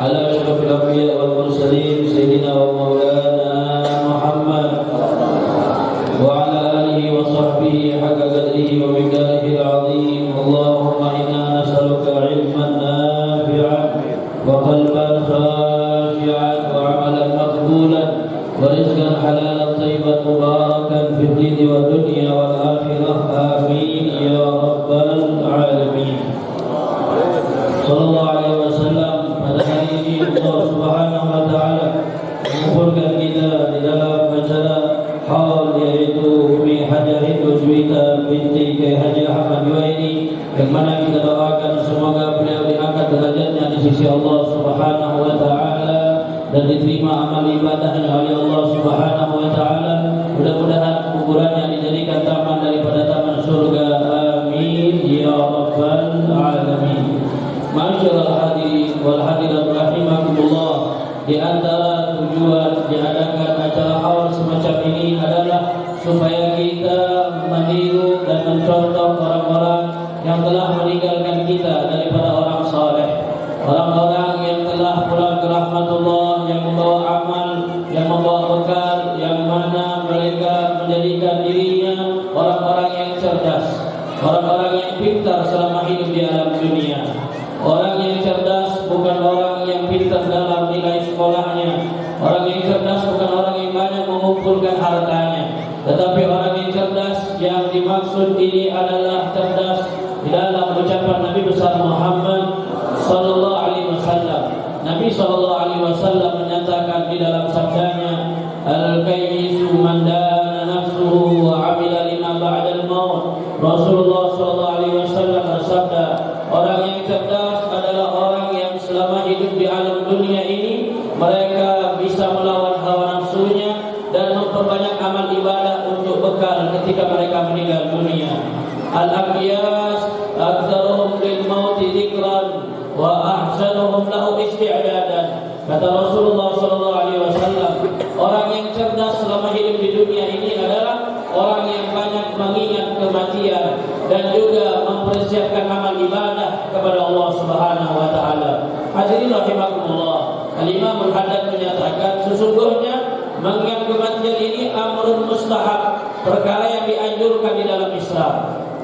على أشرف الأنبياء والمرسلين سيدنا ومولانا محمد وعلى آله وصحبه حق قدره ومقداره العظيم. اللهم إنا نسألك علما نافعا وقلبا خاشعا وعملا مقبولا ورزقا حلالا طيبا مباركا في الدين والدنيا والآخرة. آمين يا رب العالمين. Sallallahu alaihi wasallam. Pada hari ini Allah Subhanahu wa taala mengumpulkan kita di dalam acara haul, yaitu Umi Hajah Hindu Juwita binti Kiai Haji Ahmad Juwaini, yang mana kita doakan semoga beliau diangkat derajatnya di sisi Allah Subhanahu wa taala dan diterima amal ibadahnya oleh Allah Subhanahu wa taala. Mudah-mudahan kuburannya dijadikan taman daripada taman surga. Amin ya rabbal alamin. Masyaallah hadirin wal hadirat rahimakumullah. Di antara tujuan diadakan acara haul semacam ini adalah supaya kita meniru dan mencontoh orang-orang yang telah meninggalkan kita daripada orang saleh, orang-orang yang telah pulang ke rahmatullah, yang membawa amal, yang membawa bekal, yang mana mereka menjadikan dirinya orang-orang yang cerdas, orang-orang yang pintar selama hidup di alam dunia. Orang yang cerdas bukan orang yang pintar dalam nilai sekolahnya. Orang yang cerdas bukan orang yang banyak mengumpulkan hartanya, tetapi orang yang cerdas yang dimaksud ini adalah cerdas di dalam ucapan Nabi besar Muhammad sallallahu alaihi wasallam. Nabi sallallahu alaihi wasallam menyatakan di dalam sabdanya, al-kayyisu man dana nafsuhu wa 'amila lima ba'dal maut. Rasulullah sallallahu alaihi wasallam bersabda, orang yang cerdas adalah orang yang selama hidup di alam dunia ini mereka bisa melawan hawa nafsunya dan memperbanyak amal ibadah untuk bekal ketika mereka meninggal dunia. Al-aqyas aktsaruhum lil mauti dzikran wa ahsanuhum lahu isti'dadan. Kata Rasulullah sallallahu alaihi wasallam, orang yang cerdas selama hidup di dunia ini adalah orang yang banyak mengingat kematian dan juga mempersiapkan amal ibadah kepada Allah Subhanahu wa taala. Hadirin rahimakumullah. Al-Imam Al-Haddad menyatakan sesungguhnya mengingat kematian ini amrun mustahab, perkara yang dianjurkan di dalam Islam,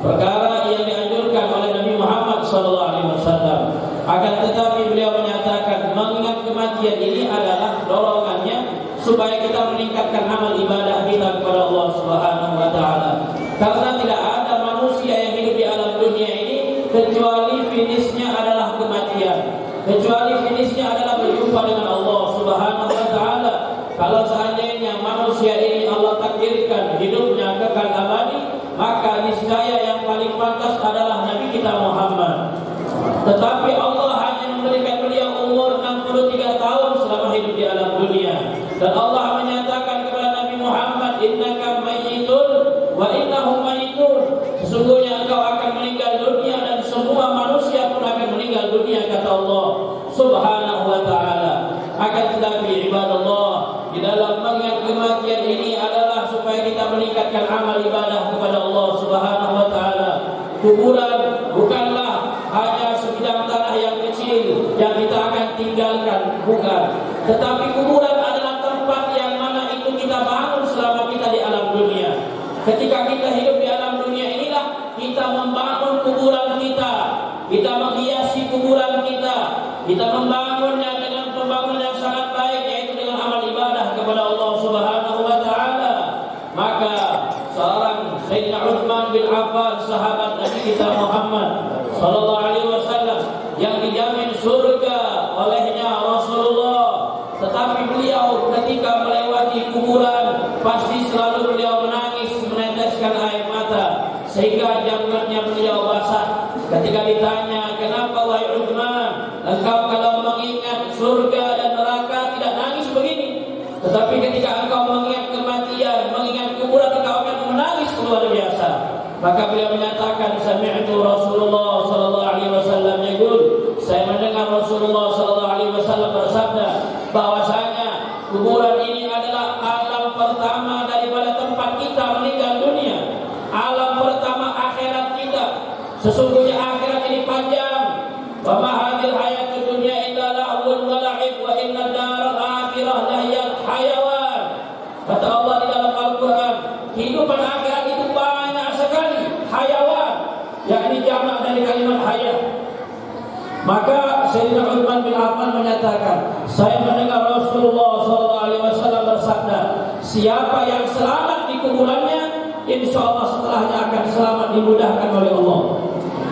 perkara yang dianjurkan oleh Nabi Muhammad sallallahu alaihi wasallam. Akan tetapi beliau menyatakan mengingat kematian ini adalah dorongannya supaya kita meningkatkan amal ibadah kita kepada Allah Subhanahu wa taala. Karena tidak ada manusia yang hidup di alam dunia ini kecuali finishnya adalah kematian, kecuali finishnya adalah berjumpa dengan Allah Subhanahu wa taala. Kalau seandainya manusia ini Allah takdirkan hidupnya kekal abadi, maka niscaya yang paling pantas adalah Nabi kita Muhammad. Tetapi Allah hanya memberikan beliau umur 63 tahun selama hidup di alam dunia. Dan Allah menyatakan kepada Nabi Muhammad, innaka mayyitun wa innahum mayyitun. Sesungguhnya engkau akan meninggal dunia dan semua manusia pun akan meninggal dunia, kata Allah Subhanahu wa taala. Akan tetapi ibadallah, di dalam mengingat kematian ini adalah supaya kita meningkatkan amal ibadah kepada Allah Subhanahu wa taala. Kuburan bukanlah hanya sebidang tanah yang kecil yang kita akan tinggalkan, bukan. Tetapi kuburan adalah tempat yang mana itu kita bangun selama kita di alam dunia. Ketika kita hidup di alam dunia inilah kita membangun kuburan kita, kita menghiasi kuburan kita membangunnya dengan pembangunan yang sangat baik, yaitu dengan amal ibadah kepada Allah Subhanahu wa taala. Maka seorang Sayyidina Uthman bin Affan, sahabat Nabi kita Muhammad sallallahu alaihi wasallam, yang dijamin surga olehnya Rasulullah, tetapi beliau ketika melewati kuburan pasti selalu beliau menangis, meneteskan air mata sehingga jangkutnya beliau basah. Ketika ditanya, kenapa wahai Uthman, engkau kalau mengingat surga dan neraka tidak nangis begini, tetapi ketika engkau mengingat kematian, mengingat kuburan, engkau akan menangis luar biasa? Maka beliau menyatakan, sami'tu Rasulullah sallallahu alaihi wasallam yaqul, saya mendengar Rasulullah sallallahu alaihi wasallam bersabda bahwasanya kuburan ini adalah alam pertama daripada tempat kita meninggal dunia, alam pertama akhirat kita. Sesungguhnya akhirat ini panjang. Wa ma hadhil hayatud dunya illa lahwun wa Maka Sayyidina Utsman bin Affan menyatakan, saya mendengar Rasulullah SAW bersabda, siapa yang selamat di kuburannya, insya Allah setelahnya akan selamat dimudahkan oleh Allah.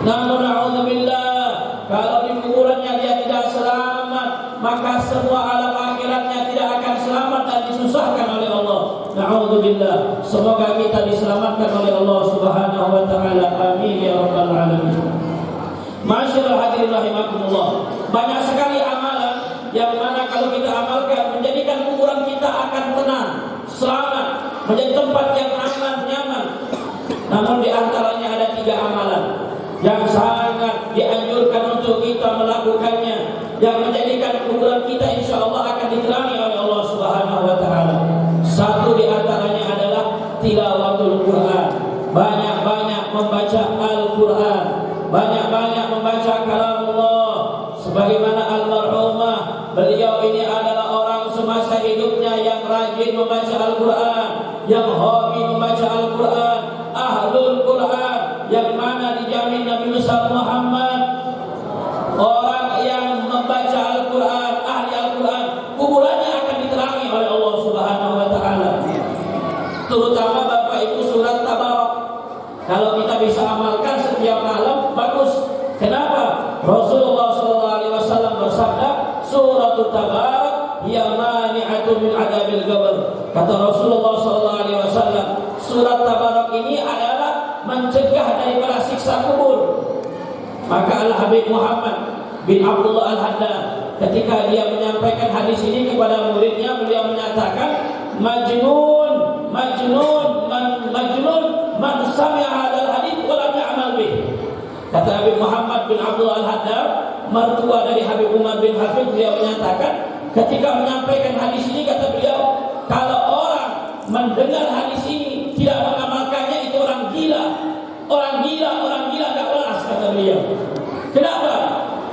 Namun na'udzubillah, kalau di kuburannya dia tidak selamat, maka semua alam akhiratnya tidak akan selamat dan disusahkan oleh Allah. Na'udzubillah. Semoga kita diselamatkan oleh Allah Subhanahu wa taala. Amin ya rabbal alamin. Masyaallah hadirin rahimakumullah. Banyak sekali amalan yang mana kalau kita amalkan menjadikan kuburan kita akan tenang, selamat, menjadi tempat yang aman, nyaman. Namun di antaranya ada 3 amalan yang sangat dianjurkan untuk kita melakukannya, yang menjadikan kuburan kita insya Allah akan diterangi oleh Allah Subhanahu wa taala. Satu di antaranya adalah tilawatul Quran. Banyak-banyak membaca Al-Quran, banyak-banyak membaca kalam Allah. Sebagaimana almarhumah, beliau ini adalah orang semasa hidupnya yang rajin membaca Al-Quran, yang hobi membaca Al-Quran, ahlul Quran, yang mana dijamin Nabi besar Muhammad, orang yang membaca Al-Quran, ahli Al-Quran, kuburannya akan diterangi oleh Allah Subhanahu wa taala. Terutama Bapak Ibu surat Tabarak, kalau kita bisa amalkan setiap malam bagus. Kenapa? Rasulullah SAW bersabda, surat Tabarak hiya mani'atun min adabil qabr. Kata Rasulullah SAW, surat Tabarak ini adalah mencegah daripada siksa kubur. Maka Al-Habib Muhammad bin Abdullah Al-Haddad ketika dia menyampaikan hadis ini kepada muridnya, beliau menyatakan, majnun man sami'a hadzal hadits wa lam ya'mal bih. Kata Habib Muhammad bin Abdullah Al-Haddad, mertua dari Habib Umar bin Hafid, beliau menyatakan ketika menyampaikan hadis ini, kata beliau, kalau orang mendengar hadis ini tidak mengamalkannya, itu orang gila gak waras, kata beliau. Kenapa?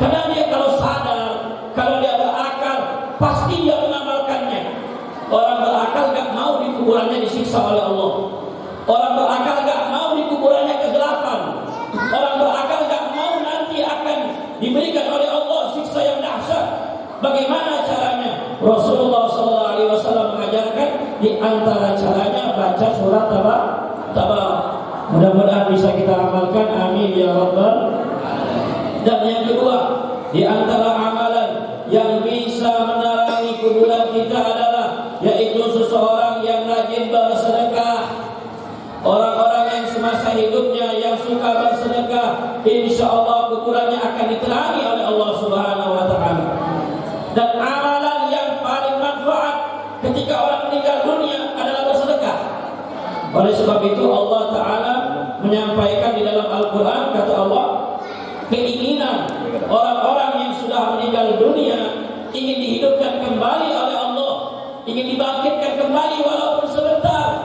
Karena dia kalau sadar, kalau dia berakal, pasti dia mengamalkannya. Orang berakal gak mau di kuburannya disiksa oleh Allah. Orang berakal gak mau di kuburannya kegelapan. Orang berakal gak mau nanti akan diberikan oleh Allah siksa yang dahsyat. Bagaimana caranya? Rasulullah SAW mengajarkan, di antara caranya baca surat Tabarak. Mudah-mudahan bisa kita amalkan, amin ya rabbal. Dan yang kedua, di antara amalan yang bisa menerangi kuburan kita adalah yaitu seseorang yang rajin bersedekah. Orang-orang yang semasa hidupnya yang suka bersedekah, insya Allah kuburannya akan diterangi oleh Allah Subhanahu wa taala. Dan amalan yang paling manfaat ketika orang meninggal dunia adalah bersedekah. Oleh sebab itu Allah Ta'ala menyampaikan di dalam Al-Quran, kata Allah, keinginan orang-orang yang sudah meninggal dunia ingin dihidupkan kembali oleh Allah, ingin dibangkitkan kembali walaupun sebentar.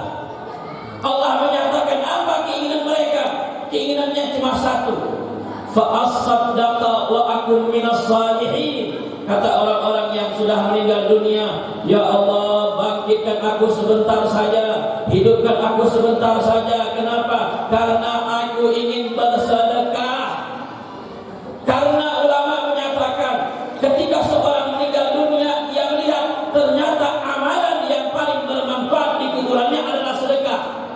Allah menyatakan apa keinginan mereka? Keinginannya cuma satu, fa-as-saddaqa wa akum minas salihin. Kata orang-orang yang sudah meninggal dunia, ya Allah, bangkitkan aku sebentar saja, hidupkan aku sebentar saja. Kenapa? Karena aku ingin bersedekah. Karena ulama menyatakan, ketika seorang meninggal dunia, dia melihat ternyata amalan yang paling bermanfaat di kuburannya adalah sedekah.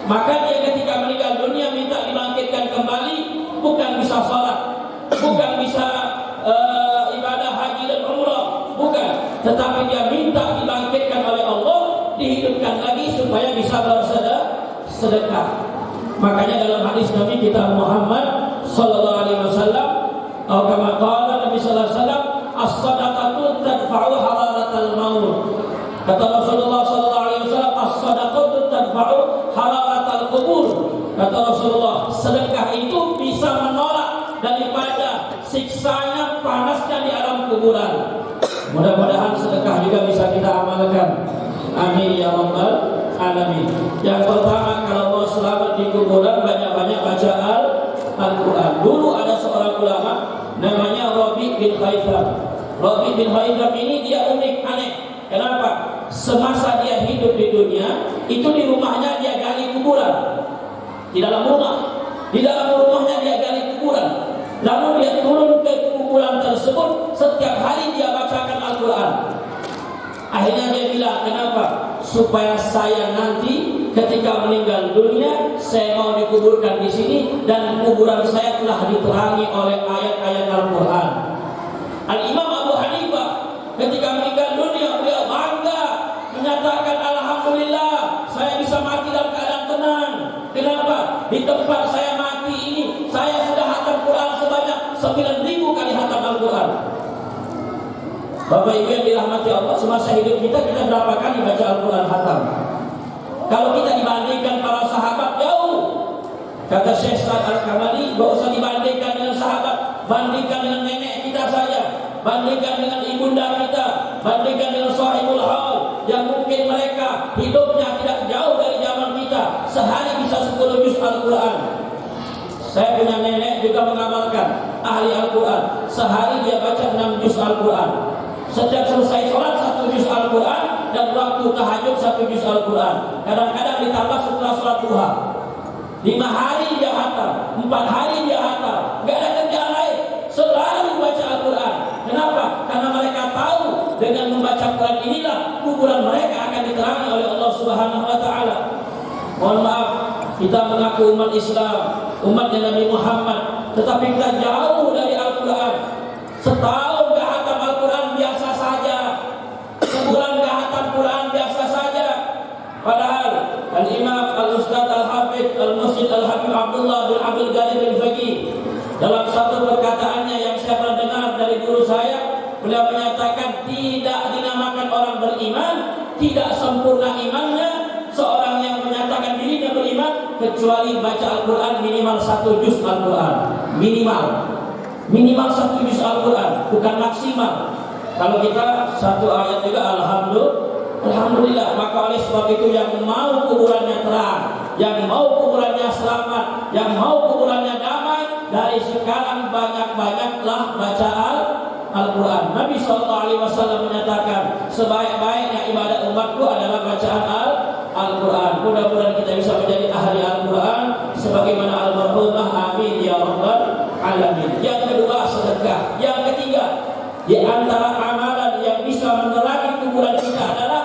Maka dia ketika meninggal dunia minta dibangkitkan kembali, bukan bisa sholat, bukan bisa ibadah haji dan umrah, bukan, tetapi dia minta dibangkitkan oleh Allah, dihidupkan lagi supaya bisa bersedekah. Makanya dalam hadis Nabi kita Muhammad sallallahu alaihi wasallam, atau kama qala Nabi sallallahu alaihi wasallam, as-sadaqatu tadfa'u hararatal maut. Kata Rasulullah sallallahu alaihi wasallam, as-sadaqatu tadfa'u hararatal qubur. Kata Rasulullah, sedekah itu bisa menolak daripada siksanya panasnya di alam kuburan. Mudah-mudahan sedekah juga bisa kita amalkan. Amin ya rabbal alamin. Yang pertama, kalau mau selamat di kuburan, banyak-banyak baca Al-Quran. Dulu ada seorang ulama namanya Rabi bin Haytham. Rabi bin Haytham ini dia unik, aneh. Kenapa? Semasa dia hidup di dunia, itu di rumahnya dia gali kuburan. Di dalam rumahnya dia gali kuburan. Lalu dia turun ke kuburan setiap hari dia bacakan Al-Quran. Akhirnya dia bilang, kenapa? Supaya saya nanti ketika meninggal dunia, saya mau dikuburkan di sini dan kuburan saya telah diterangi oleh ayat-ayat Al-Quran. Al-Imam Abu Hanifah ketika meninggal dunia, beliau bangga menyatakan, alhamdulillah saya bisa mati dalam keadaan tenang. Kenapa? Di tempat saya mati ini, saya sudah hatam Quran sebanyak 9.000 kali hatam Al-Quran. Bapak Ibu yang dirahmati Allah, semasa hidup kita berapa kali baca Al-Quran hatam? Kalau kita dibandingkan para sahabat, jauh. Kata Syekh Sa'ad Al-Kamali, gak usah dibandingkan dengan sahabat, bandingkan dengan nenek kita saja, bandingkan dengan ibunda kita, bandingkan dengan sahibul haul yang mungkin mereka hidupnya tidak jauh dari zaman kita, sehari bisa 10 juz Al-Quran. Saya punya nenek juga mengamalkan, ahli Al-Quran, sehari dia baca 6 juz Al-Quran. Setiap selesai sholat 1 juz Al-Quran, dan waktu tahajud 1 juz Al-Quran. Kadang-kadang ditambah setelah sholat duha. 5 hari dia hatam, 4 hari dia hatam, gak ada kerjaan lain, selalu baca Al-Quran. Kenapa? Karena mereka tahu dengan membaca Quran inilah kuburan mereka akan diterangi oleh Allah Subhanahu wa Ta'ala. Mohon maaf, kita mengaku umat Islam, umatnya Nabi Muhammad, tetapi kita jauh dari Al-Quran. Setahun gak hatam Al-Quran biasa saja, sebulan gak hatam Quran biasa saja. Padahal Al-Imam Al-Ustaz Al-Hafidh Al-Musid Al-Habib Abdullah bin Abdul Ghani Al-Faqih dalam satu perkataannya yang saya pernah dengar dari guru saya, beliau menyatakan tidak dinamakan orang beriman, tidak sempurna imannya seorang yang menyatakan dirinya beriman kecuali baca Al-Quran minimal 1 juz Al-Quran, minimal 1 juz Al-Quran, bukan maksimal. Kalau kita 1 ayat juga alhamdulillah. Maka oleh sebab itu yang mau kuburannya terang, yang mau kuburannya selamat, yang mau kuburannya damai, dari sekarang banyak-banyaklah baca Al-Quran. Nabi SAW menyatakan sebaik-baiknya ibadah umatku adalah bacaan Al-Quran. Mudah-mudahan kita bisa menjadi ahli Al-Quran sebagaimana almarhumah, amin ya rabbal alamin. Yang kedua, sedekah. Yang ketiga, di antara amalan yang bisa menerangi kuburan kita adalah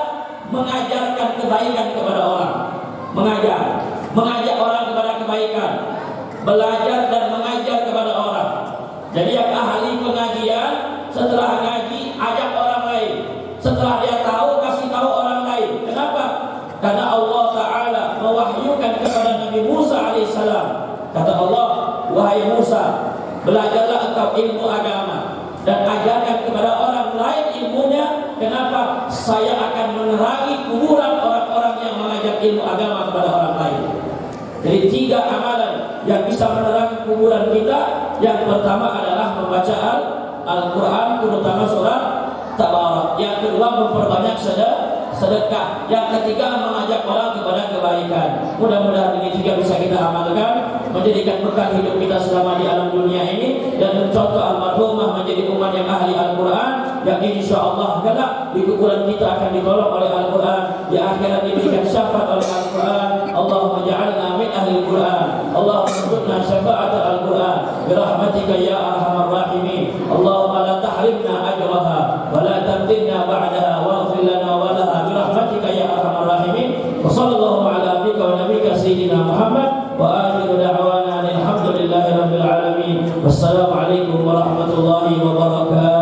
mengajarkan kebaikan kepada orang. Mengajak orang kepada kebaikan, belajar dan mengajar kepada orang. Jadi yang ahli pengajian, setelah ngaji ajak orang lain, setelah dia tahu kasih tahu orang lain. Kenapa? Karena Allah Ta'ala mewahyukan kepada Nabi Musa alaihissalam. Kata Allah, wahai Musa, belajarlah engkau ilmu agama dan ajarkan kepada orang lain ilmunya. Kenapa? Saya akan menerangi kuburan orang-orang yang mengajak ilmu agama kepada orang lain. Jadi 3 amalan yang bisa menerangi kuburan kita. Yang pertama adalah membaca Al-Quran, terutama surah Tabarak. Yang kedua, memperbanyak sedekah. Yang ketiga, mengajak orang kepada kebaikan. Mudah-mudahan ini 3 bisa kita amalkan, menjadikan berkah hidup kita selama di alam dunia ini, dan mencontoh almarhumah menjadi umat yang ahli Al-Quran, yang insyaAllah kelak di kuburan kita akan ditolong oleh Al-Quran, di akhirat diberikan syafaat oleh Al-Quran. Allahumma ja'alna min ahli Al-Quran, Allahumma rzuqna syafa'at Al-Quran birahmatika ya arhamar rahimin. Allahumma la tahrimna ajraha wa la tamtinna ba'daha waghfir lana wa laha birahmatika ya arhamar rahimin. Wa sallallahu ala abdika wa nabiyika sayyidina Muhammad wa akhiru da'wana alhamdulillahi rabbil alamin. Wassalamu alaikum warahmatullahi wabarakatuh.